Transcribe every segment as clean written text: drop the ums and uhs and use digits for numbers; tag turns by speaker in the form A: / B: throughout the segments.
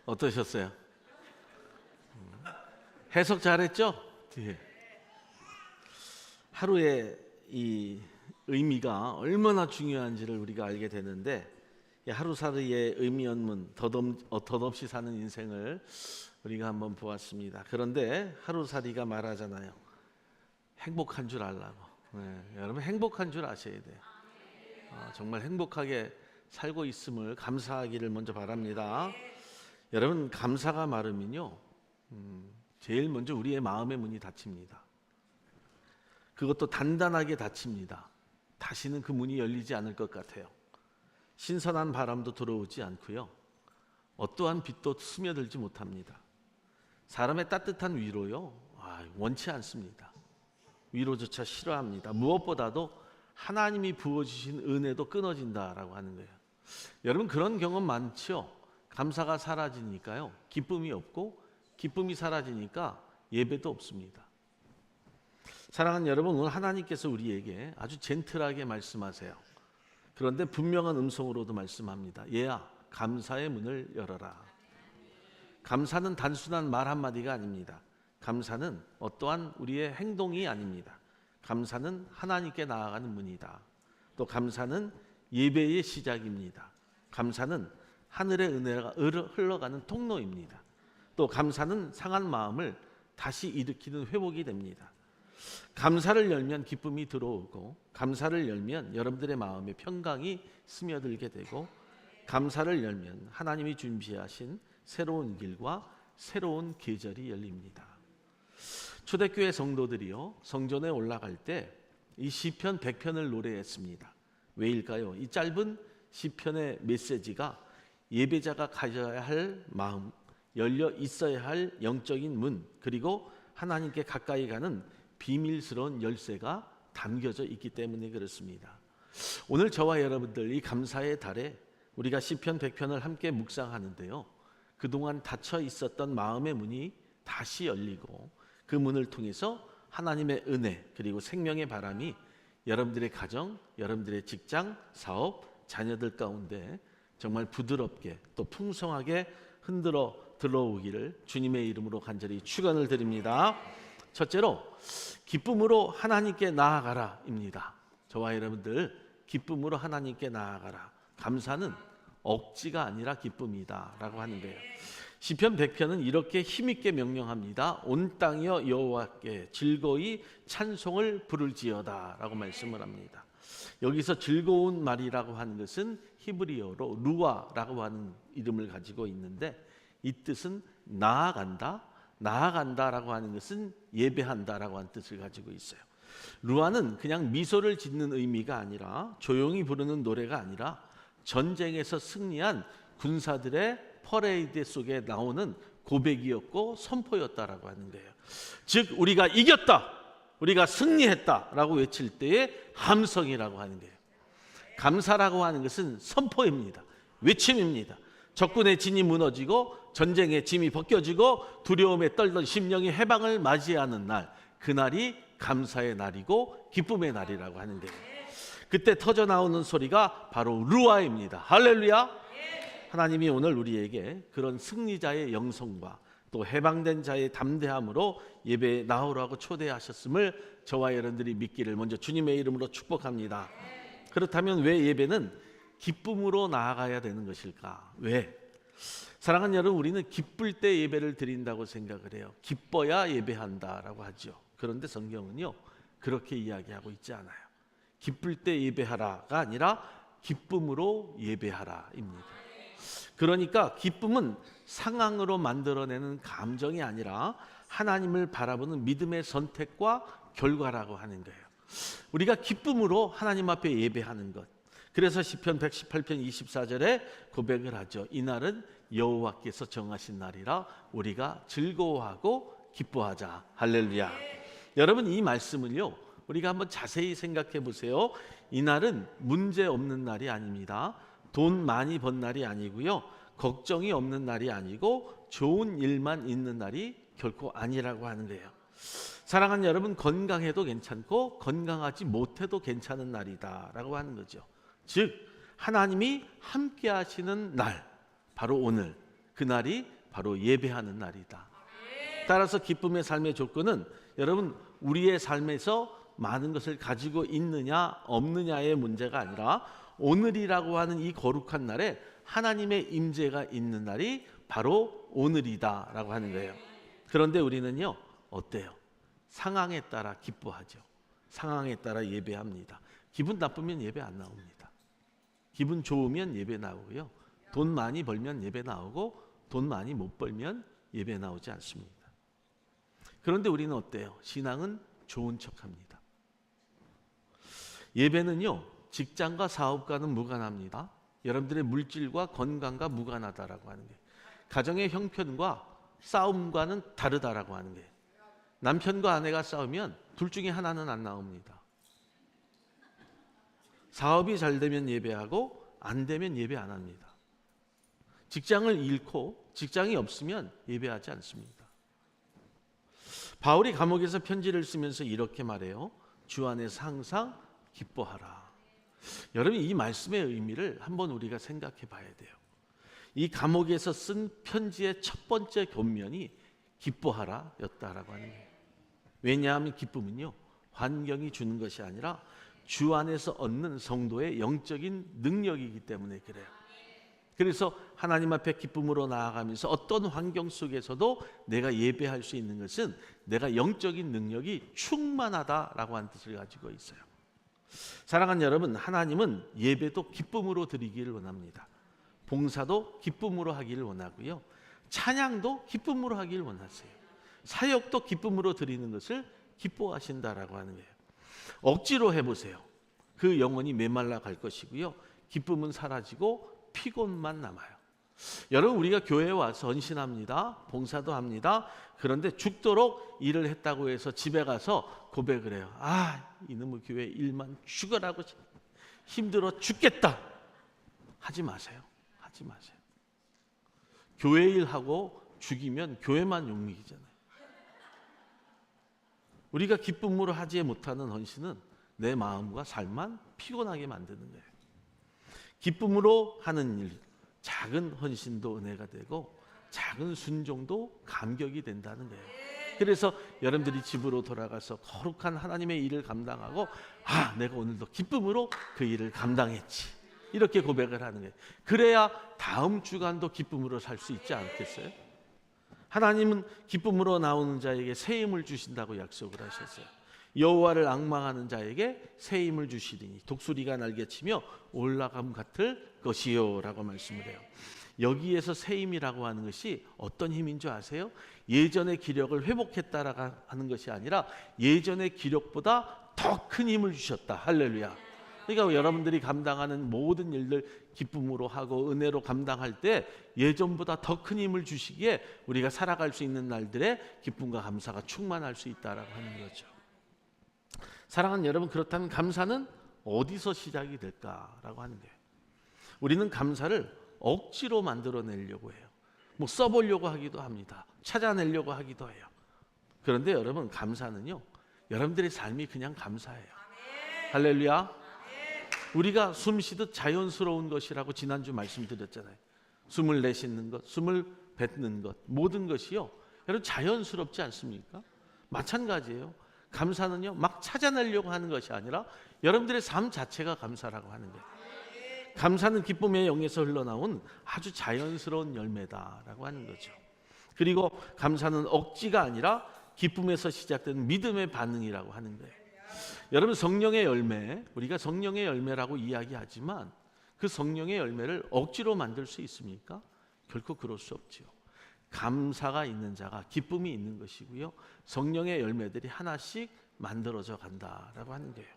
A: 어떠셨어요? 해석 잘했죠? 예. 하루의 이 의미가 얼마나 중요한지를 우리가 알게 되는데, 하루살이의 의미연문, 덧없이 사는 인생을 우리가 한번 보았습니다. 그런데 하루살이가 말하잖아요. 행복한 줄 알라고. 여러분 행복한 줄 아셔야 돼요. 정말 행복하게 살고 있음을 감사하기를 먼저 바랍니다. 여러분 감사가 마르면요, 제일 먼저 우리의 마음의 문이 닫힙니다. 그것도 단단하게 닫힙니다. 다시는 그 문이 열리지 않을 것 같아요. 신선한 바람도 들어오지 않고요, 어떠한 빛도 스며들지 못합니다. 사람의 따뜻한 위로요, 원치 않습니다. 위로조차 싫어합니다. 무엇보다도 하나님이 부어주신 은혜도 끊어진다라고 하는 거예요. 여러분 그런 경험 많죠? 감사가 사라지니까요, 기쁨이 없고, 기쁨이 사라지니까 예배도 없습니다. 사랑하는 여러분, 오늘 하나님께서 우리에게 아주 젠틀하게 말씀하세요. 그런데 분명한 음성으로도 말씀합니다. 얘야, 감사의 문을 열어라. 감사는 단순한 말 한마디가 아닙니다. 감사는 어떠한 우리의 행동이 아닙니다. 감사는 하나님께 나아가는 문이다. 또 감사는 예배의 시작입니다. 감사는 하늘의 은혜가 흘러가는 통로입니다. 또 감사는 상한 마음을 다시 일으키는 회복이 됩니다. 감사를 열면 기쁨이 들어오고, 감사를 열면 여러분들의 마음에 평강이 스며들게 되고, 감사를 열면 하나님이 준비하신 새로운 길과 새로운 계절이 열립니다. 초대교회 성도들이요, 성전에 올라갈 때 이 시편 100편을 노래했습니다. 왜일까요? 이 짧은 시편의 메시지가 예배자가 가져야 할 마음, 열려 있어야 할 영적인 문, 그리고 하나님께 가까이 가는 비밀스러운 열쇠가 담겨져 있기 때문에 그렇습니다. 오늘 저와 여러분들 이 감사의 달에 우리가 시편 100편을 함께 묵상하는데요, 그동안 닫혀 있었던 마음의 문이 다시 열리고, 그 문을 통해서 하나님의 은혜 그리고 생명의 바람이 여러분들의 가정, 여러분들의 직장, 사업, 자녀들 가운데 정말 부드럽게 또 풍성하게 흔들어 들어오기를 주님의 이름으로 간절히 축원을 드립니다. 첫째로 기쁨으로 하나님께 나아가라입니다. 저와 여러분들 기쁨으로 하나님께 나아가라. 감사는 억지가 아니라 기쁨이다 라고 하는 거예요. 시편 100편은 이렇게 힘있게 명령합니다. 온 땅이여 여호와께 즐거이 찬송을 부를지어다 라고 말씀을 합니다. 여기서 즐거운 말이라고 하는 것은 히브리어로 루아라고 하는 이름을 가지고 있는데, 이 뜻은 나아간다, 나아간다라고 하는 것은 예배한다라고 하는 뜻을 가지고 있어요. 루아는 그냥 미소를 짓는 의미가 아니라, 조용히 부르는 노래가 아니라, 전쟁에서 승리한 군사들의 퍼레이드 속에 나오는 고백이었고 선포였다라고 하는 거예요. 즉 우리가 이겼다, 우리가 승리했다라고 외칠 때의 함성이라고 하는 거예요. 감사라고 하는 것은 선포입니다. 외침입니다. 적군의 진이 무너지고 전쟁의 짐이 벗겨지고 두려움에 떨던 심령이 해방을 맞이하는 날, 그날이 감사의 날이고 기쁨의 날이라고 하는 거예요. 그때 터져 나오는 소리가 바로 루아입니다. 할렐루야. 하나님이 오늘 우리에게 그런 승리자의 영성과 또 해방된 자의 담대함으로 예배에 나오라고 초대하셨음을 저와 여러분들이 믿기를 먼저 주님의 이름으로 축복합니다. 그렇다면 왜 예배는 기쁨으로 나아가야 되는 것일까? 왜? 사랑하는 여러분, 우리는 기쁠 때 예배를 드린다고 생각을 해요. 기뻐야 예배한다라고 하죠. 그런데 성경은요, 그렇게 이야기하고 있지 않아요. 기쁠 때 예배하라가 아니라 기쁨으로 예배하라입니다. 그러니까 기쁨은 상황으로 만들어내는 감정이 아니라 하나님을 바라보는 믿음의 선택과 결과라고 하는 거예요. 우리가 기쁨으로 하나님 앞에 예배하는 것. 그래서 시편 118편 24절에 고백을 하죠. 이날은 여호와께서 정하신 날이라 우리가 즐거워하고 기뻐하자. 할렐루야. 여러분 이 말씀을요, 우리가 한번 자세히 생각해 보세요. 이날은 문제 없는 날이 아닙니다. 돈 많이 번 날이 아니고요, 걱정이 없는 날이 아니고 좋은 일만 있는 날이 결코 아니라고 하는 거예요. 사랑하는 여러분, 건강해도 괜찮고 건강하지 못해도 괜찮은 날이다 라고 하는 거죠. 즉 하나님이 함께 하시는 날, 바로 오늘, 그날이 바로 예배하는 날이다. 따라서 기쁨의 삶의 조건은 여러분 우리의 삶에서 많은 것을 가지고 있느냐 없느냐의 문제가 아니라 오늘이라고 하는 이 거룩한 날에 하나님의 임재가 있는 날이 바로 오늘이다라고 하는 거예요. 그런데 우리는요 어때요? 상황에 따라 기뻐하죠. 상황에 따라 예배합니다. 기분 나쁘면 예배 안 나옵니다. 기분 좋으면 예배 나오고요. 돈 많이 벌면 예배 나오고 돈 많이 못 벌면 예배 나오지 않습니다. 그런데 우리는 어때요? 신앙은 좋은 척합니다. 예배는요 직장과 사업과는 무관합니다. 여러분들의 물질과 건강과 무관하다라고 하는 게, 가정의 형편과 싸움과는 다르다라고 하는 게, 남편과 아내가 싸우면 둘 중에 하나는 안 나옵니다. 사업이 잘 되면 예배하고 안 되면 예배 안 합니다. 직장을 잃고 직장이 없으면 예배하지 않습니다. 바울이 감옥에서 편지를 쓰면서 이렇게 말해요. 주 안에서 항상 기뻐하라. 여러분 이 말씀의 의미를 한번 우리가 생각해 봐야 돼요. 이 감옥에서 쓴 편지의 첫 번째 권면이 기뻐하라 였다라고 하는 거예요. 왜냐하면 기쁨은요 환경이 주는 것이 아니라 주 안에서 얻는 성도의 영적인 능력이기 때문에 그래요. 그래서 하나님 앞에 기쁨으로 나아가면서 어떤 환경 속에서도 내가 예배할 수 있는 것은 내가 영적인 능력이 충만하다라고 하는 뜻을 가지고 있어요. 사랑하는 여러분, 하나님은 예배도 기쁨으로 드리기를 원합니다. 봉사도 기쁨으로 하기를 원하고요. 찬양도 기쁨으로 하기를 원하세요. 사역도 기쁨으로 드리는 것을 기뻐하신다라고 하는 거예요. 억지로 해보세요. 그 영혼이 메말라 갈 것이고요. 기쁨은 사라지고 피곤만 남아요. 여러분 우리가 교회에 와서 헌신합니다. 봉사도 합니다. 그런데 죽도록 일을 했다고 해서 집에 가서 고백을 해요. 이놈의 교회 일만 죽어라고 힘들어 죽겠다. 하지 마세요. 하지 마세요. 교회 일하고 죽이면 교회만 욕먹이잖아요. 우리가 기쁨으로 하지 못하는 헌신은 내 마음과 삶만 피곤하게 만드는 거예요. 기쁨으로 하는 일, 작은 헌신도 은혜가 되고 작은 순종도 감격이 된다는 거예요. 그래서 여러분들이 집으로 돌아가서 거룩한 하나님의 일을 감당하고 내가 오늘도 기쁨으로 그 일을 감당했지, 이렇게 고백을 하는 거예요. 그래야 다음 주간도 기쁨으로 살 수 있지 않겠어요? 하나님은 기쁨으로 나오는 자에게 새 힘을 주신다고 약속을 하셨어요. 여호와를 앙망하는 자에게 새 힘을 주시리니 독수리가 날개치며 올라감 같을 것이요 라고 말씀을 해요. 여기에서 새 힘이라고 하는 것이 어떤 힘인 줄 아세요? 예전의 기력을 회복했다라고 하는 것이 아니라 예전의 기력보다 더 큰 힘을 주셨다. 할렐루야. 그러니까 여러분들이 감당하는 모든 일들 기쁨으로 하고 은혜로 감당할 때 예전보다 더 큰 힘을 주시기에 우리가 살아갈 수 있는 날들에 기쁨과 감사가 충만할 수 있다라고 하는 거죠. 사랑하는 여러분, 그렇다면 감사는 어디서 시작이 될까라고 하는 거예요. 우리는 감사를 억지로 만들어내려고 해요. 써보려고 하기도 합니다. 찾아내려고 하기도 해요. 그런데 여러분, 감사는요, 여러분들의 삶이 그냥 감사해요. 할렐루야. 우리가 숨 쉬듯 자연스러운 것이라고 지난주 말씀드렸잖아요. 숨을 내쉬는 것, 숨을 뱉는 것, 모든 것이요, 여러분 자연스럽지 않습니까? 마찬가지예요. 감사는요 막 찾아내려고 하는 것이 아니라 여러분들의 삶 자체가 감사라고 하는 거예요. 감사는 기쁨의 영에서 흘러나온 아주 자연스러운 열매다라고 하는 거죠. 그리고 감사는 억지가 아니라 기쁨에서 시작되는 믿음의 반응이라고 하는 거예요. 여러분, 성령의 열매, 우리가 성령의 열매라고 이야기하지만 그 성령의 열매를 억지로 만들 수 있습니까? 결코 그럴 수 없지요. 감사가 있는 자가 기쁨이 있는 것이고요, 성령의 열매들이 하나씩 만들어져 간다라고 하는 거예요.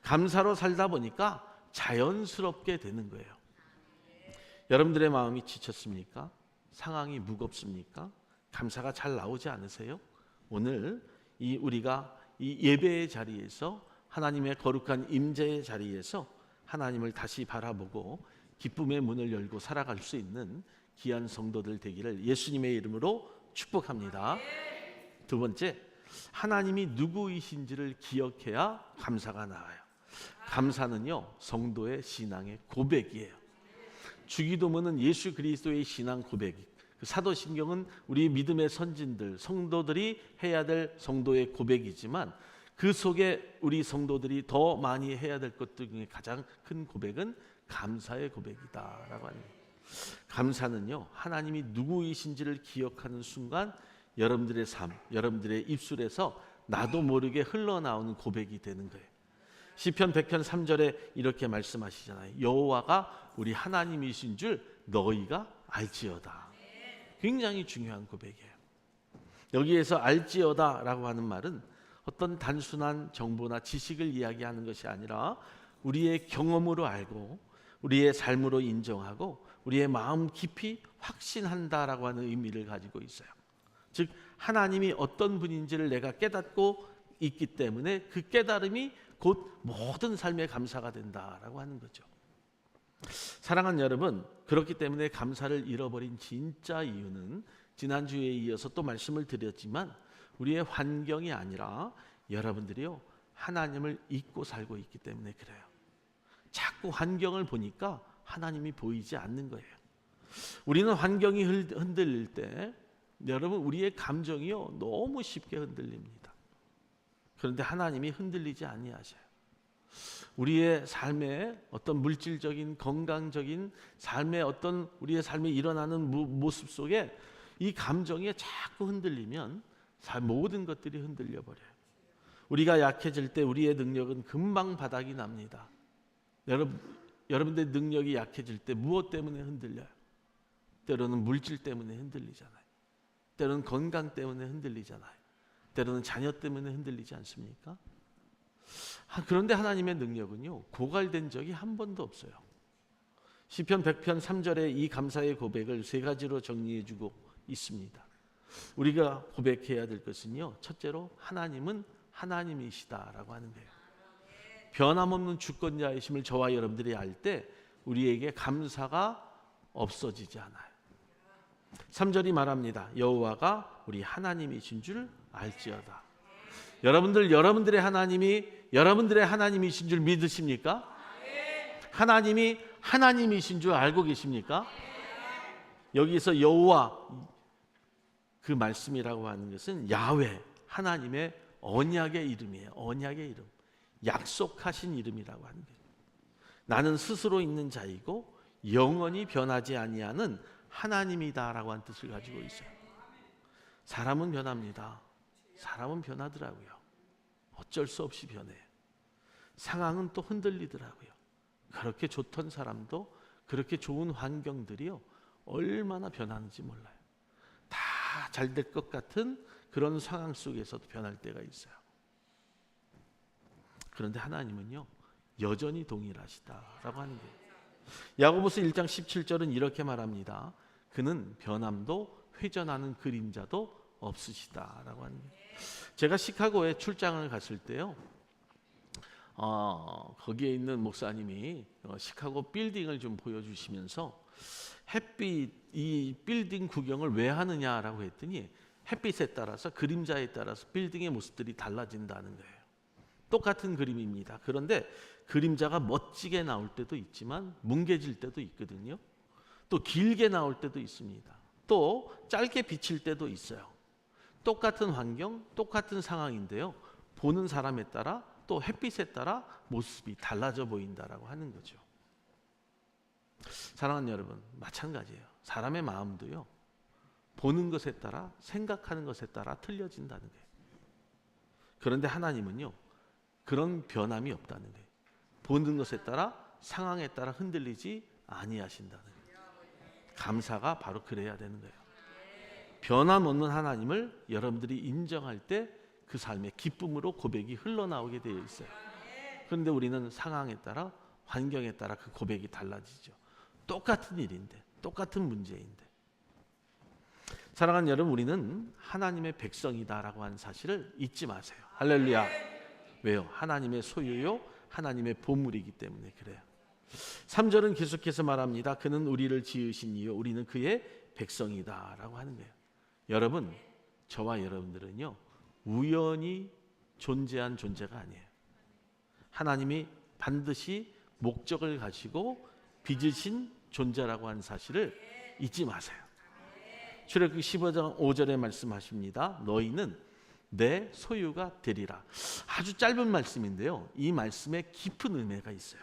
A: 감사로 살다 보니까 자연스럽게 되는 거예요. 여러분들의 마음이 지쳤습니까? 상황이 무겁습니까? 감사가 잘 나오지 않으세요? 오늘 우리가 이 예배의 자리에서, 하나님의 거룩한 임재의 자리에서 하나님을 다시 바라보고 기쁨의 문을 열고 살아갈 수 있는 귀한 성도들 되기를 예수님의 이름으로 축복합니다. 두 번째, 하나님이 누구이신지를 기억해야 감사가 나와요. 감사는요, 성도의 신앙의 고백이에요. 주기도문은 예수 그리스도의 신앙 고백, 사도신경은 우리 믿음의 선진들, 성도들이 해야 될 성도의 고백이지만 그 속에 우리 성도들이 더 많이 해야 될 것들 중에 가장 큰 고백은 감사의 고백이다라고 하는 거예요. 감사는요, 하나님이 누구이신지를 기억하는 순간 여러분들의 삶, 여러분들의 입술에서 나도 모르게 흘러나오는 고백이 되는 거예요. 시편 100편 3절에 이렇게 말씀하시잖아요. 여호와가 우리 하나님이신 줄 너희가 알지어다. 굉장히 중요한 고백이에요. 여기에서 알지어다라고 하는 말은 어떤 단순한 정보나 지식을 이야기하는 것이 아니라 우리의 경험으로 알고 우리의 삶으로 인정하고 우리의 마음 깊이 확신한다라고 하는 의미를 가지고 있어요. 즉 하나님이 어떤 분인지를 내가 깨닫고 있기 때문에 그 깨달음이 곧 모든 삶의 감사가 된다라고 하는 거죠. 사랑하는 여러분, 그렇기 때문에 감사를 잃어버린 진짜 이유는 지난주에 이어서 또 말씀을 드렸지만 우리의 환경이 아니라 여러분들이요, 하나님을 잊고 살고 있기 때문에 그래요. 자꾸 환경을 보니까 하나님이 보이지 않는 거예요. 우리는 환경이 흔들릴 때 여러분 우리의 감정이요 너무 쉽게 흔들립니다. 그런데 하나님이 흔들리지 아니하셔요. 우리의 삶의 어떤 물질적인 건강적인 삶의 어떤 우리의 삶에 일어나는 모습 속에 이 감정이 자꾸 흔들리면 모든 것들이 흔들려 버려요. 우리가 약해질 때 우리의 능력은 금방 바닥이 납니다. 여러분들의 능력이 약해질 때 무엇 때문에 흔들려요? 때로는 물질 때문에 흔들리잖아요. 때로는 건강 때문에 흔들리잖아요. 때로는 자녀 때문에 흔들리지 않습니까? 그런데 하나님의 능력은요 고갈된 적이 한 번도 없어요. 시편 100편 3절에 이 감사의 고백을 세 가지로 정리해주고 있습니다. 우리가 고백해야 될 것은요, 첫째로 하나님은 하나님이시다라고 하는 거예요. 변함없는 주권자이심을 저와 여러분들이 알 때 우리에게 감사가 없어지지 않아요. 3절이 말합니다. 여호와가 우리 하나님이신 줄 알지어다. 여러분들의 하나님이 여러분들의 하나님이신 줄 믿으십니까? 하나님이 하나님이신 줄 알고 계십니까? 여기서 여호와 그 말씀이라고 하는 것은 야훼 하나님의 언약의 이름이에요. 언약의 이름, 약속하신 이름이라고 하는 거예요. 나는 스스로 있는 자이고 영원히 변하지 아니하는 하나님이다라고 하는 뜻을 가지고 있어요. 사람은 변합니다. 사람은 변하더라고요. 어쩔 수 없이 변해요. 상황은 또 흔들리더라고요. 그렇게 좋던 사람도 그렇게 좋은 환경들이요 얼마나 변하는지 몰라요. 다 잘 될 것 같은 그런 상황 속에서도 변할 때가 있어요. 그런데 하나님은요 여전히 동일하시다라고 하는 거예요. 야고보서 1장 17절은 이렇게 말합니다. 그는 변함도 회전하는 그림자도 없으시다라고 하는 거예요. 제가 시카고에 출장을 갔을 때요, 거기에 있는 목사님이 시카고 빌딩을 좀 보여주시면서 이 빌딩 구경을 왜 하느냐라고 했더니 햇빛에 따라서 그림자에 따라서 빌딩의 모습들이 달라진다는 거예요. 똑같은 그림입니다. 그런데 그림자가 멋지게 나올 때도 있지만 뭉개질 때도 있거든요. 또 길게 나올 때도 있습니다. 또 짧게 비칠 때도 있어요. 똑같은 환경, 똑같은 상황인데요. 보는 사람에 따라 또 햇빛에 따라 모습이 달라져 보인다라고 하는 거죠. 사랑하는 여러분, 마찬가지예요. 사람의 마음도요. 보는 것에 따라 생각하는 것에 따라 틀려진다는 거예요. 그런데 하나님은요. 그런 변함이 없다는 거예요. 보는 것에 따라 상황에 따라 흔들리지 아니하신다는 거예요. 감사가 바로 그래야 되는 거예요. 변함없는 하나님을 여러분들이 인정할 때 그 삶의 기쁨으로 고백이 흘러나오게 되어 있어요. 그런데 우리는 상황에 따라 환경에 따라 그 고백이 달라지죠. 똑같은 일인데, 똑같은 문제인데. 사랑하는 여러분, 우리는 하나님의 백성이다라고 하는 사실을 잊지 마세요. 할렐루야. 왜요? 하나님의 소유요, 하나님의 보물이기 때문에 그래요. 3절은 계속해서 말합니다. 그는 우리를 지으신 이요 우리는 그의 백성이다라고 하는 거예요. 여러분, 저와 여러분들은요 우연히 존재한 존재가 아니에요. 하나님이 반드시 목적을 가지고 빚으신 존재라고 하는 사실을 잊지 마세요. 출애굽기 15장 5절에 말씀하십니다. 너희는 내 소유가 되리라. 아주 짧은 말씀인데요, 이 말씀에 깊은 의미가 있어요.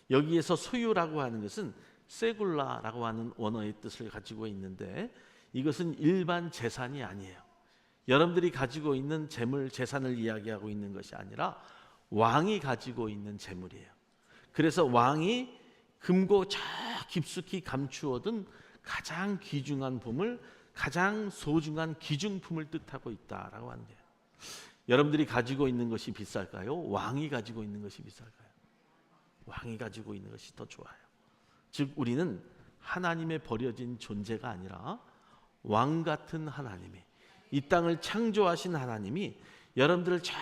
A: 여기에서 소유라고 하는 것은 세굴라라고 하는 원어의 뜻을 가지고 있는데, 이것은 일반 재산이 아니에요. 여러분들이 가지고 있는 재물, 재산을 이야기하고 있는 것이 아니라 왕이 가지고 있는 재물이에요. 그래서 왕이 금고 저 깊숙이 감추어둔 가장 귀중한 보물, 가장 소중한 귀중품을 뜻하고 있다라고 하는 거예요. 여러분들이 가지고 있는 것이 비쌀까요? 왕이 가지고 있는 것이 비쌀까요? 왕이 가지고 있는 것이 더 좋아요. 즉 우리는 하나님의 버려진 존재가 아니라 왕 같은 하나님이, 이 땅을 창조하신 하나님이 여러분들을 저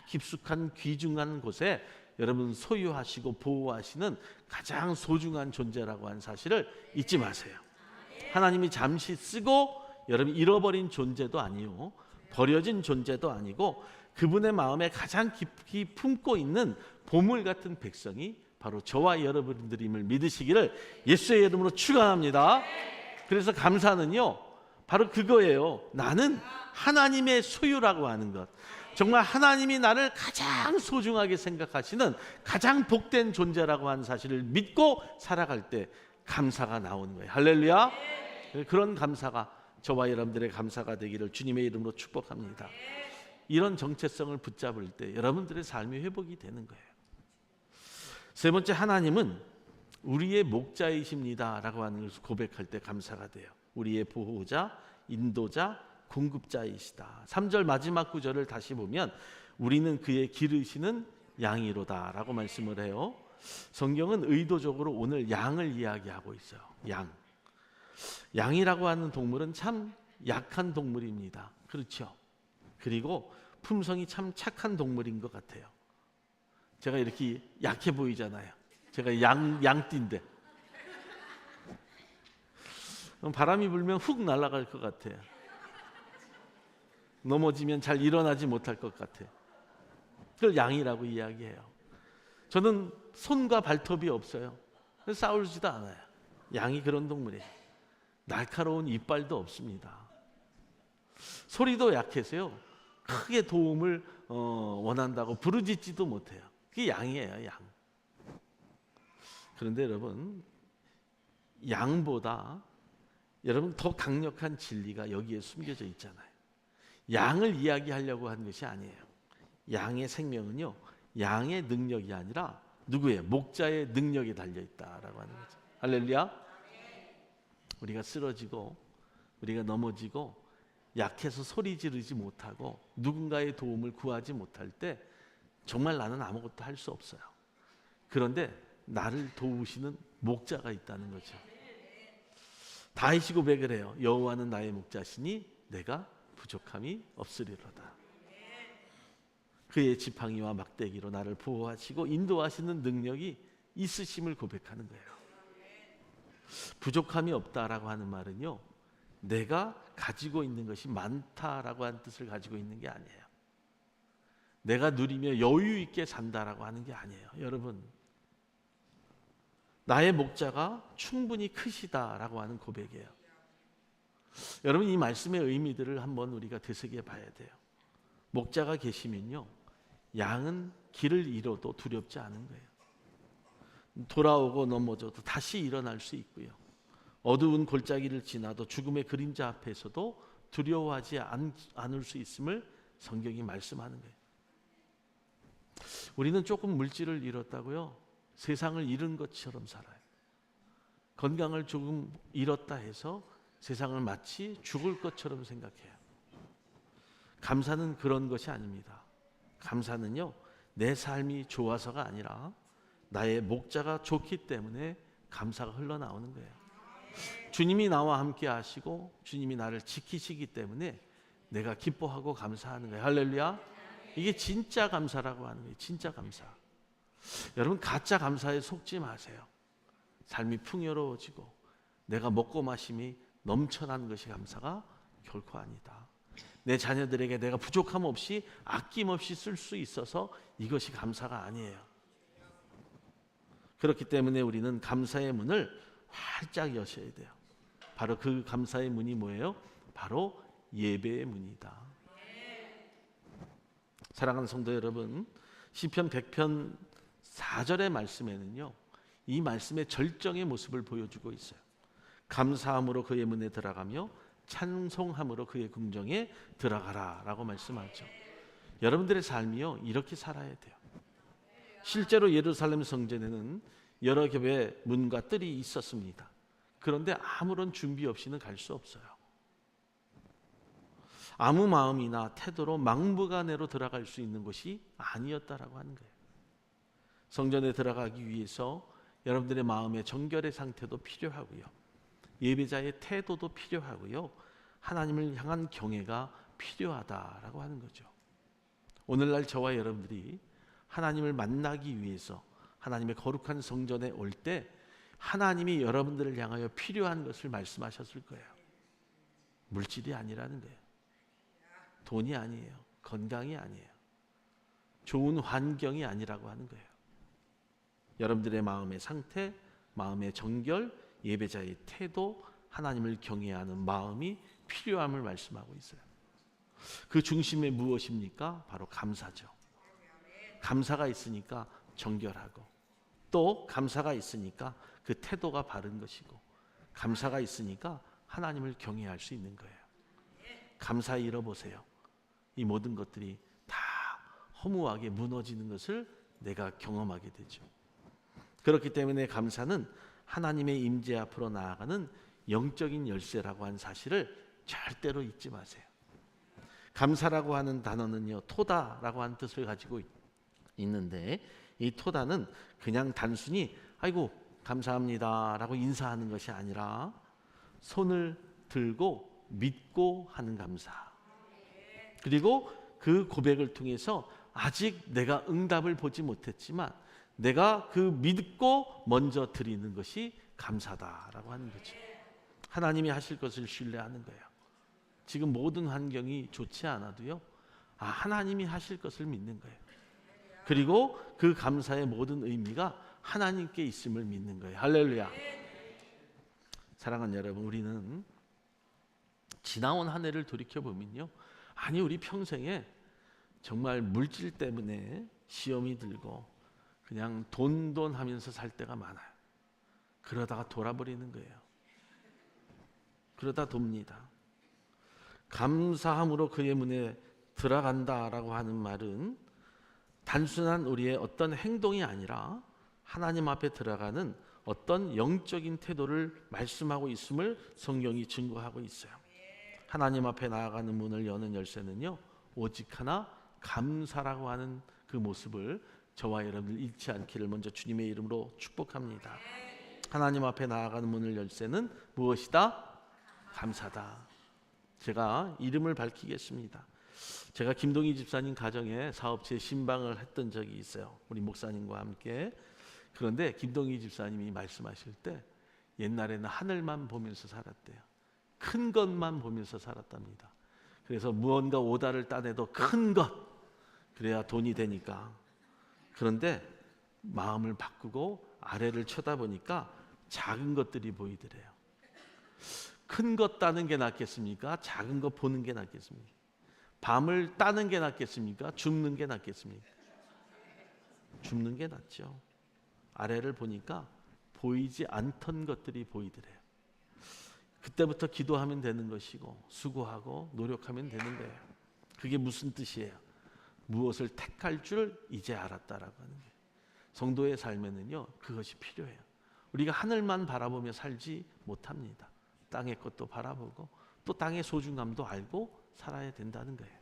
A: 깊숙한 귀중한 곳에 여러분 소유하시고 보호하시는 가장 소중한 존재라고 하는 사실을 잊지 마세요. 하나님이 잠시 쓰고 여러분 잃어버린 존재도 아니요, 버려진 존재도 아니고, 그분의 마음에 가장 깊이 품고 있는 보물 같은 백성이 바로 저와 여러분들임을 믿으시기를 예수의 이름으로 축원합니다. 그래서 감사는요, 바로 그거예요. 나는 하나님의 소유라고 하는 것, 정말 하나님이 나를 가장 소중하게 생각하시는 가장 복된 존재라고 하는 사실을 믿고 살아갈 때 감사가 나오는 거예요. 할렐루야. 그런 감사가 저와 여러분들의 감사가 되기를 주님의 이름으로 축복합니다. 이런 정체성을 붙잡을 때 여러분들의 삶이 회복이 되는 거예요. 세 번째, 하나님은 우리의 목자이십니다 라고 하는 것을 고백할 때 감사가 돼요. 우리의 보호자, 인도자, 공급자이시다. 3절 마지막 구절을 다시 보면 우리는 그의 기르시는 양이로다 라고 말씀을 해요. 성경은 의도적으로 오늘 양을 이야기하고 있어요. 양이라고 하는 동물은 참 약한 동물입니다. 그렇죠? 그리고 품성이 참 착한 동물인 것 같아요. 제가 이렇게 약해 보이잖아요. 제가 양띠인데 바람이 불면 훅 날아갈 것 같아요. 넘어지면 잘 일어나지 못할 것 같아요. 그걸 양이라고 이야기해요. 저는 손과 발톱이 없어요. 싸우지도 않아요. 양이 그런 동물이에요. 날카로운 이빨도 없습니다. 소리도 약해서요, 크게 도움을 원한다고 부르짖지도 못해요. 그게 양이에요, 양. 그런데 여러분, 양보다 여러분 더 강력한 진리가 여기에 숨겨져 있잖아요. 양을 이야기하려고 하는 것이 아니에요. 양의 생명은요, 양의 능력이 아니라 누구예요? 목자의 능력이 달려있다라고 하는 거죠. 할렐루야. 우리가 쓰러지고 우리가 넘어지고 약해서 소리 지르지 못하고 누군가의 도움을 구하지 못할 때 정말 나는 아무것도 할 수 없어요. 그런데 나를 도우시는 목자가 있다는 거죠. 다윗이 고백을 해요. 여호와는 나의 목자시니 내가 부족함이 없으리로다. 그의 지팡이와 막대기로 나를 보호하시고 인도하시는 능력이 있으심을 고백하는 거예요. 부족함이 없다라고 하는 말은요, 내가 가지고 있는 것이 많다라고 하는 뜻을 가지고 있는 게 아니에요. 내가 누리며 여유 있게 산다라고 하는 게 아니에요. 여러분, 나의 목자가 충분히 크시다라고 하는 고백이에요. 여러분, 이 말씀의 의미들을 한번 우리가 되새겨 봐야 돼요. 목자가 계시면요, 양은 길을 잃어도 두렵지 않은 거예요. 돌아오고 넘어져도 다시 일어날 수 있고요. 어두운 골짜기를 지나도 죽음의 그림자 앞에서도 두려워하지 않을 수 있음을 성경이 말씀하는 거예요. 우리는 조금 물질을 잃었다고요, 세상을 잃은 것처럼 살아요. 건강을 조금 잃었다 해서 세상을 마치 죽을 것처럼 생각해요. 감사는 그런 것이 아닙니다. 감사는요, 내 삶이 좋아서가 아니라 나의 목자가 좋기 때문에 감사가 흘러나오는 거예요. 주님이 나와 함께 하시고 주님이 나를 지키시기 때문에 내가 기뻐하고 감사하는 거예요. 할렐루야. 이게 진짜 감사라고 하는 거예요. 진짜 감사. 여러분, 가짜 감사에 속지 마세요. 삶이 풍요로워지고 내가 먹고 마심이 넘쳐나는 것이 감사가 결코 아니다. 내 자녀들에게 내가 부족함 없이 아낌없이 쓸 수 있어서 이것이 감사가 아니에요. 그렇기 때문에 우리는 감사의 문을 활짝 여셔야 돼요. 바로 그 감사의 문이 뭐예요? 바로 예배의 문이다. 사랑하는 성도 여러분, 시편 100편 4절의 말씀에는요, 이 말씀의 절정의 모습을 보여주고 있어요. 감사함으로 그의 문에 들어가며 찬송함으로 그의 궁정에 들어가라 라고 말씀하죠. 여러분들의 삶이요, 이렇게 살아야 돼요. 실제로 예루살렘 성전에는 여러 겹의 문과 뜰이 있었습니다. 그런데 아무런 준비 없이는 갈 수 없어요. 아무 마음이나 태도로 막무가내로 들어갈 수 있는 곳이 아니었다라고 하는 거예요. 성전에 들어가기 위해서 여러분들의 마음의 정결의 상태도 필요하고요, 예배자의 태도도 필요하고요, 하나님을 향한 경외가 필요하다라고 하는 거죠. 오늘날 저와 여러분들이 하나님을 만나기 위해서 하나님의 거룩한 성전에 올 때 하나님이 여러분들을 향하여 필요한 것을 말씀하셨을 거예요. 물질이 아니라는 거예요. 돈이 아니에요. 건강이 아니에요. 좋은 환경이 아니라고 하는 거예요. 여러분들의 마음의 상태, 마음의 정결, 예배자의 태도, 하나님을 경외하는 마음이 필요함을 말씀하고 있어요. 그 중심에 무엇입니까? 바로 감사죠. 감사가 있으니까 정결하고, 또 감사가 있으니까 그 태도가 바른 것이고, 감사가 있으니까 하나님을 경외할 수 있는 거예요. 감사 잃어보세요. 이 모든 것들이 다 허무하게 무너지는 것을 내가 경험하게 되죠. 그렇기 때문에 감사는 하나님의 임재 앞으로 나아가는 영적인 열쇠라고 하는 사실을 절대로 잊지 마세요. 감사라고 하는 단어는요, 토다라고 하는 뜻을 가지고 있는데, 이 토다는 그냥 단순히 아이고 감사합니다 라고 인사하는 것이 아니라 손을 들고 믿고 하는 감사, 그리고 그 고백을 통해서 아직 내가 응답을 보지 못했지만 내가 그 믿고 먼저 드리는 것이 감사다라고 하는 거죠. 하나님이 하실 것을 신뢰하는 거예요. 지금 모든 환경이 좋지 않아도요, 하나님이 하실 것을 믿는 거예요. 그리고 그 감사의 모든 의미가 하나님께 있음을 믿는 거예요. 할렐루야. 사랑하는 여러분, 우리는 지나온 한 해를 돌이켜보면요, 우리 평생에 정말 물질 때문에 시험이 들고 그냥 돈 하면서 살 때가 많아요. 그러다가 돌아버리는 거예요. 그러다 돕니다. 감사함으로 그의 문에 들어간다라고 하는 말은 단순한 우리의 어떤 행동이 아니라 하나님 앞에 들어가는 어떤 영적인 태도를 말씀하고 있음을 성경이 증거하고 있어요. 하나님 앞에 나아가는 문을 여는 열쇠는요, 오직 하나 감사라고 하는 그 모습을 저와 여러분들 잃지 않기를 먼저 주님의 이름으로 축복합니다. 하나님 앞에 나아가는 문을 열쇠는 무엇이다? 감사다. 제가 이름을 밝히겠습니다. 제가 김동희 집사님 가정에 사업체 신방을 했던 적이 있어요. 우리 목사님과 함께. 그런데 김동희 집사님이 말씀하실 때 옛날에는 하늘만 보면서 살았대요. 큰 것만 보면서 살았답니다. 그래서 무언가 오다를 따내도 큰 것, 그래야 돈이 되니까. 그런데 마음을 바꾸고 아래를 쳐다보니까 작은 것들이 보이더래요. 큰 것 따는 게 낫겠습니까? 작은 것 보는 게 낫겠습니까? 밤을 따는 게 낫겠습니까? 줍는 게 낫겠습니까? 줍는 게 낫죠. 아래를 보니까 보이지 않던 것들이 보이더래요. 그때부터 기도하면 되는 것이고 수고하고 노력하면 되는 거예요. 그게 무슨 뜻이에요? 무엇을 택할 줄 이제 알았다라고 하는 거예요. 성도의 삶에는요, 그것이 필요해요. 우리가 하늘만 바라보며 살지 못합니다. 땅의 것도 바라보고 또 땅의 소중함도 알고 살아야 된다는 거예요.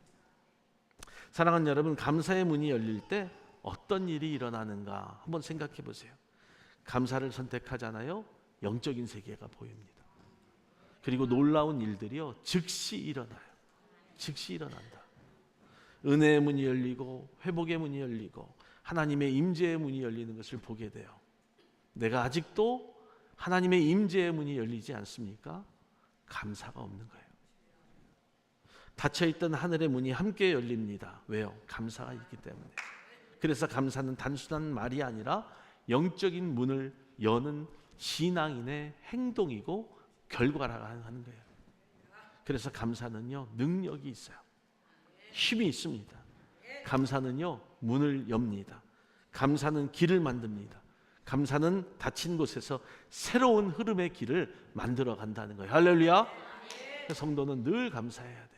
A: 사랑하는 여러분, 감사의 문이 열릴 때 어떤 일이 일어나는가 한번 생각해 보세요. 감사를 선택하잖아요. 영적인 세계가 보입니다. 그리고 놀라운 일들이요, 즉시 일어나요. 즉시 일어난다. 은혜의 문이 열리고 회복의 문이 열리고 하나님의 임재의 문이 열리는 것을 보게 돼요. 내가 아직도 하나님의 임재의 문이 열리지 않습니까? 감사가 없는 거예요. 닫혀있던 하늘의 문이 함께 열립니다. 왜요? 감사가 있기 때문에. 그래서 감사는 단순한 말이 아니라 영적인 문을 여는 신앙인의 행동이고 결과라고 하는 거예요. 그래서 감사는요, 능력이 있어요. 힘이 있습니다. 감사는요, 문을 엽니다. 감사는 길을 만듭니다. 감사는 닫힌 곳에서 새로운 흐름의 길을 만들어 간다는 거예요. 할렐루야. 성도는 늘 감사해야 돼요.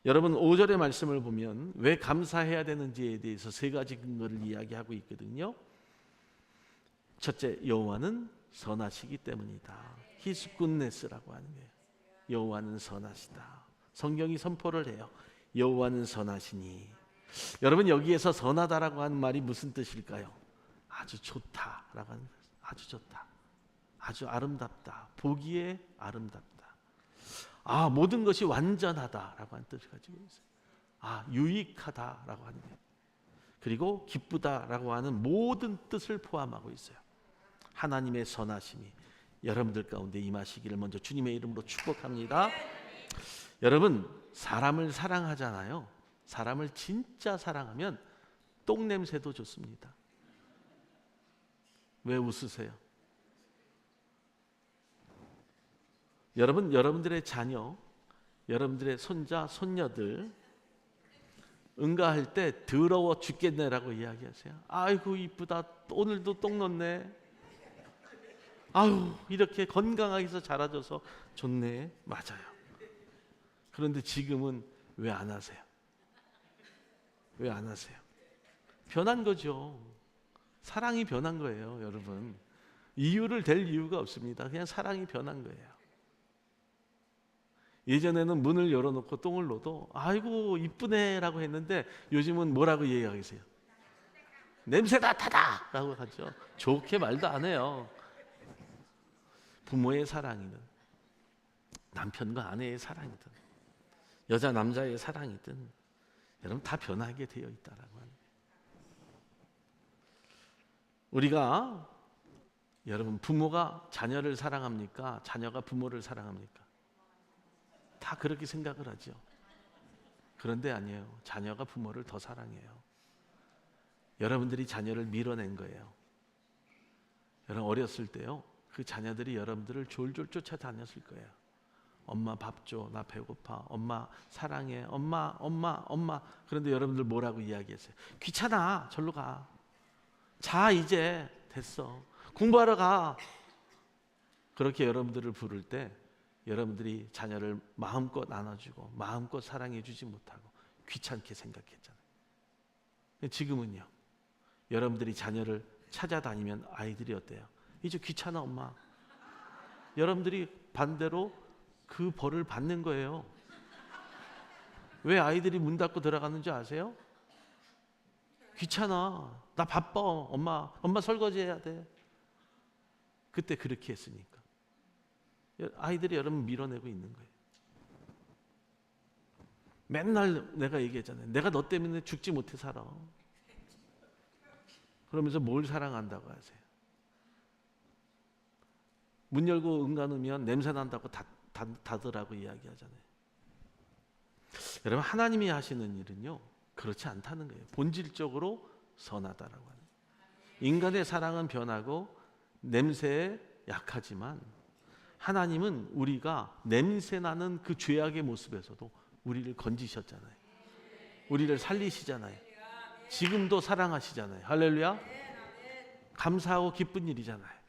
A: 여러분 5절의 말씀을 보면 왜 감사해야 되는지에 대해서 세 가지 근거를 이야기하고 있거든요. 첫째, 여호와는 선하시기 때문이다. His goodness라고 하는 거예요. 여호와는 선하시다. 성경이 선포를 해요. 여호와는 선하시니. 여러분 여기에서 선하다라고 하는 말이 무슨 뜻일까요? 아주 좋다라고 하는 거예요. 아주 좋다. 아주 아름답다. 보기에 아름답다. 모든 것이 완전하다라고 하는 뜻을 가지고 있어요. 유익하다라고 하는 거예요. 그리고 기쁘다라고 하는 모든 뜻을 포함하고 있어요. 하나님의 선하심이 여러분들 가운데 임하시기를 먼저 주님의 이름으로 축복합니다. 여러분 사람을 사랑하잖아요. 사람을 진짜 사랑하면 똥 냄새도 좋습니다. 왜 웃으세요? 여러분들의 자녀, 여러분들의 손자, 손녀들 응가할 때 더러워 죽겠네라고 이야기하세요. 아이고 이쁘다. 오늘도 똥 넣네. 아유 이렇게 건강하게 해서 자라줘서 좋네. 맞아요. 그런데 지금은 왜 안 하세요? 왜 안 하세요? 변한 거죠. 사랑이 변한 거예요, 여러분. 이유를 댈 이유가 없습니다. 그냥 사랑이 변한 거예요. 예전에는 문을 열어놓고 똥을 넣어도 아이고 이쁘네라고 했는데 요즘은 뭐라고 얘기하세요? 냄새가 타다 라고 하죠. 좋게 말도 안 해요. 부모의 사랑이든 남편과 아내의 사랑이든 여자 남자의 사랑이든 여러분 다 변하게 되어 있다라고 하는 거예요. 우리가 여러분 부모가 자녀를 사랑합니까? 자녀가 부모를 사랑합니까? 다 그렇게 생각을 하죠. 그런데 아니에요. 자녀가 부모를 더 사랑해요. 여러분들이 자녀를 밀어낸 거예요. 여러분 어렸을 때요. 그 자녀들이 여러분들을 졸졸 쫓아다녔을 거예요. 엄마 밥 줘. 나 배고파. 엄마 사랑해. 엄마. 그런데 여러분들 뭐라고 이야기했어요? 귀찮아. 절로 가. 자 이제 됐어. 공부하러 가. 그렇게 여러분들을 부를 때 여러분들이 자녀를 마음껏 안아주고 마음껏 사랑해주지 못하고 귀찮게 생각했잖아요. 지금은요. 여러분들이 자녀를 찾아다니면 아이들이 어때요? 이제 귀찮아 엄마. 여러분들이 반대로 그 벌을 받는 거예요. 왜 아이들이 문 닫고 들어가는 줄 아세요? 귀찮아. 나 바빠. 엄마 설거지 해야 돼. 그때 그렇게 했으니까. 아이들이 여러분 밀어내고 있는 거예요. 맨날 내가 얘기했잖아요. 내가 너 때문에 죽지 못해 살아. 그러면서 뭘 사랑한다고 하세요? 문 열고 응가누면 냄새 난다고 닫으라고 이야기하잖아요. 여러분 하나님이 하시는 일은요 그렇지 않다는 거예요. 본질적으로 선하다라고 하는 거예요. 인간의 사랑은 변하고 냄새에 약하지만 하나님은 우리가 냄새나는 그 죄악의 모습에서도 우리를 건지셨잖아요. 우리를 살리시잖아요. 지금도 사랑하시잖아요. 할렐루야. 감사하고 기쁜 일이잖아요.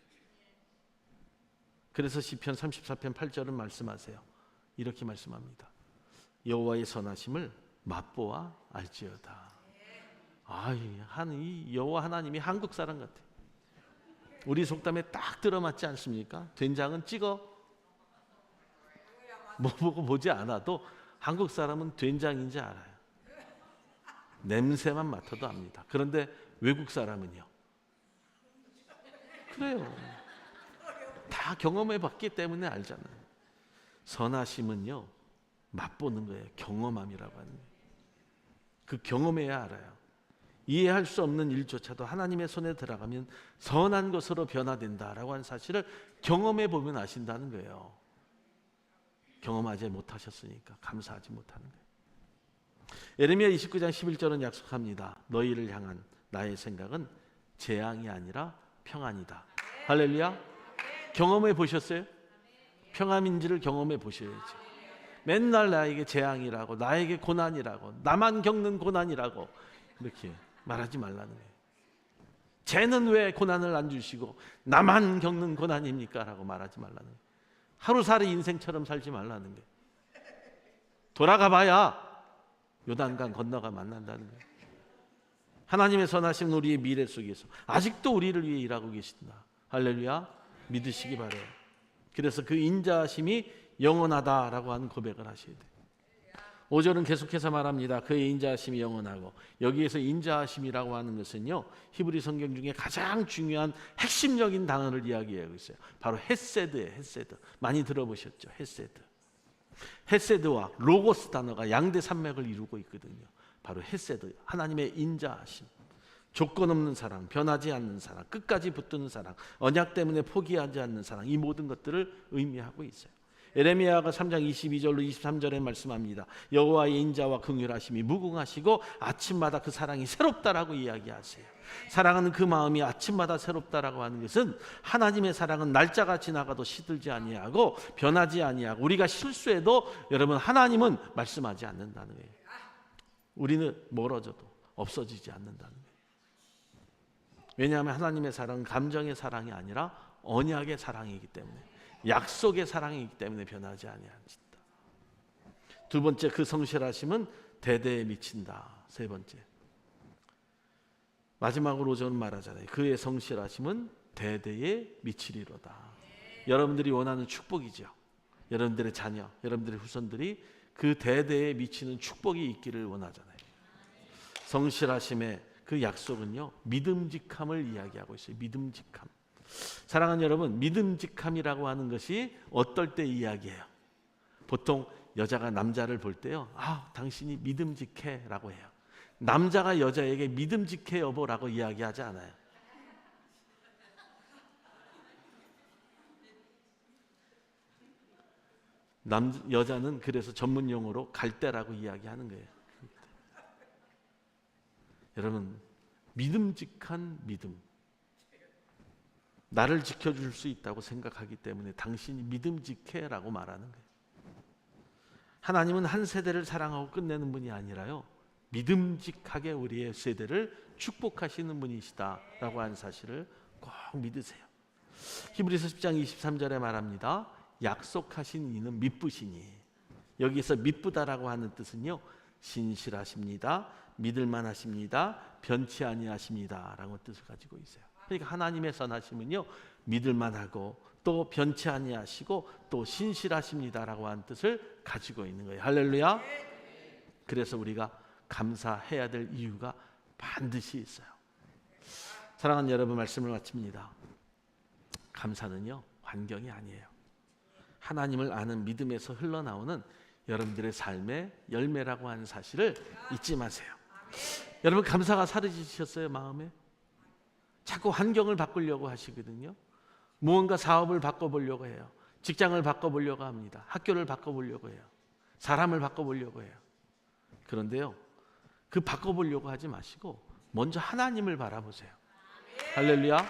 A: 그래서 시편 34편 8절은 말씀하세요. 이렇게 말씀합니다. 여호와의 선하심을 맛보아 알지어다. 이 여호와 하나님이 한국 사람 같아요. 우리 속담에 딱 들어맞지 않습니까? 된장은 찍어 뭐 보고 보지 않아도 한국 사람은 된장인지 알아요. 냄새만 맡아도 압니다. 그런데 외국 사람은요? 그래요. 다 경험해 봤기 때문에 알잖아요. 선하심은요 맛보는 거예요. 경험함이라고 하는 거예요. 그 경험해야 알아요. 이해할 수 없는 일조차도 하나님의 손에 들어가면 선한 것으로 변화된다라고 하는 사실을 경험해 보면 아신다는 거예요. 경험하지 못하셨으니까 감사하지 못하는 거예요. 예레미야 29장 11절은 약속합니다. 너희를 향한 나의 생각은 재앙이 아니라 평안이다. 할렐루야. 경험해 보셨어요? 평안인지를 경험해 보셔야죠. 맨날 나에게 재앙이라고, 나에게 고난이라고, 나만 겪는 고난이라고 이렇게 말하지 말라는 거예요. 쟤는 왜 고난을 안 주시고 나만 겪는 고난입니까? 라고 말하지 말라는 거예요. 하루살이 인생처럼 살지 말라는 거예요. 돌아가 봐야 요단강 건너가 만난다는 거예요. 하나님의 선하신 우리의 미래 속에서 아직도 우리를 위해 일하고 계신다. 할렐루야. 믿으시기 바라요. 그래서 그 인자하심이 영원하다라고 하는 고백을 하셔야 돼요. 5절은 계속해서 말합니다. 그의 인자하심이 영원하고, 여기에서 인자하심이라고 하는 것은요, 히브리 성경 중에 가장 중요한 핵심적인 단어를 이야기하고 있어요. 바로 헤세드예요. 헤세드. 많이 들어보셨죠? 헤세드. 헤세드와 로고스 단어가 양대 산맥을 이루고 있거든요. 바로 헤세드, 하나님의 인자하심. 조건 없는 사랑, 변하지 않는 사랑, 끝까지 붙드는 사랑, 언약 때문에 포기하지 않는 사랑, 이 모든 것들을 의미하고 있어요. 에레미야가 3장 22절로 23절에 말씀합니다. 여호와의 인자와 긍휼하심이 무궁하시고 아침마다 그 사랑이 새롭다라고 이야기하세요. 사랑하는 그 마음이 아침마다 새롭다라고 하는 것은, 하나님의 사랑은 날짜가 지나가도 시들지 아니하고 변하지 아니하고, 우리가 실수해도 여러분 하나님은 말씀하지 않는다는 거예요. 우리는 멀어져도 없어지지 않는다는 거예요. 왜냐하면 하나님의 사랑은 감정의 사랑이 아니라 언약의 사랑이기 때문에, 약속의 사랑이기 때문에 변하지 아니한다. 두 번째, 그 성실하심은 대대에 미친다. 세 번째, 마지막으로 저는 말하잖아요. 그의 성실하심은 대대에 미치리로다. 여러분들이 원하는 축복이죠. 여러분들의 자녀, 여러분들의 후손들이 그 대대에 미치는 축복이 있기를 원하잖아요. 성실하심의 그 약속은요, 믿음직함을 이야기하고 있어요. 믿음직함. 사랑하는 여러분, 믿음직함이라고 하는 것이 어떨 때 이야기해요? 보통 여자가 남자를 볼 때요, 당신이 믿음직해 라고 해요. 남자가 여자에게 믿음직해 여보라고 이야기하지 않아요. 여자는 그래서 전문 용어로 갈대라고 이야기하는 거예요. 여러분, 믿음직한 믿음, 나를 지켜줄 수 있다고 생각하기 때문에 당신이 믿음직해 라고 말하는 거예요. 하나님은 한 세대를 사랑하고 끝내는 분이 아니라요, 믿음직하게 우리의 세대를 축복하시는 분이시다라고 하는 사실을 꼭 믿으세요. 히브리서 10장 23절에 말합니다. 약속하신 이는 믿으시니. 여기서 믿부다라고 하는 뜻은요, 신실하십니다, 믿을만 하십니다, 변치 아니하십니다 라고 뜻을 가지고 있어요. 그러니까 하나님의 선하심은요, 믿을만 하고 또 변치 아니하시고 또 신실하십니다라고 하는 뜻을 가지고 있는 거예요. 할렐루야. 그래서 우리가 감사해야 될 이유가 반드시 있어요. 사랑하는 여러분, 말씀을 마칩니다. 감사는요, 환경이 아니에요. 하나님을 아는 믿음에서 흘러나오는 여러분들의 삶의 열매라고 하는 사실을 잊지 마세요. 여러분, 감사가 사라지셨어요? 마음에? 자꾸 환경을 바꾸려고 하시거든요. 무언가 사업을 바꿔보려고 해요. 직장을 바꿔보려고 합니다. 학교를 바꿔보려고 해요. 사람을 바꿔보려고 해요. 그런데요, 그 바꿔보려고 하지 마시고 먼저 하나님을 바라보세요. 할렐루야.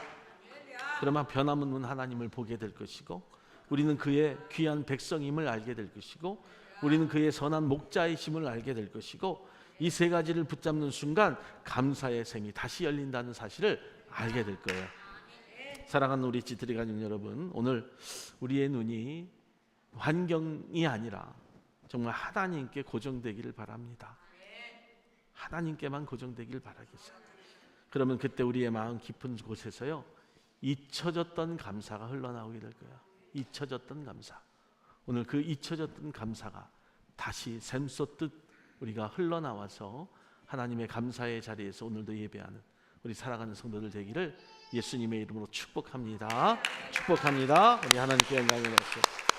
A: 그러면 변함없는 하나님을 보게 될 것이고, 우리는 그의 귀한 백성임을 알게 될 것이고, 우리는 그의 선한 목자이심을 알게 될 것이고, 이 세 가지를 붙잡는 순간 감사의 샘이 다시 열린다는 사실을 알게 될 거예요. 사랑하는 우리 지트리 가족 여러분, 오늘 우리의 눈이 환경이 아니라 정말 하나님께 고정되기를 바랍니다. 하나님께만 고정되기를 바라겠어요. 그러면 그때 우리의 마음 깊은 곳에서요, 잊혀졌던 감사가 흘러나오게 될 거예요. 잊혀졌던 감사. 오늘 그 잊혀졌던 감사가 다시 샘솟듯 우리가 흘러나와서 하나님의 감사의 자리에서 오늘도 예배하는 우리 사랑하는 성도들 되기를 예수님의 이름으로 축복합니다. 축복합니다. 우리 하나님께 영광을 드리옵소서.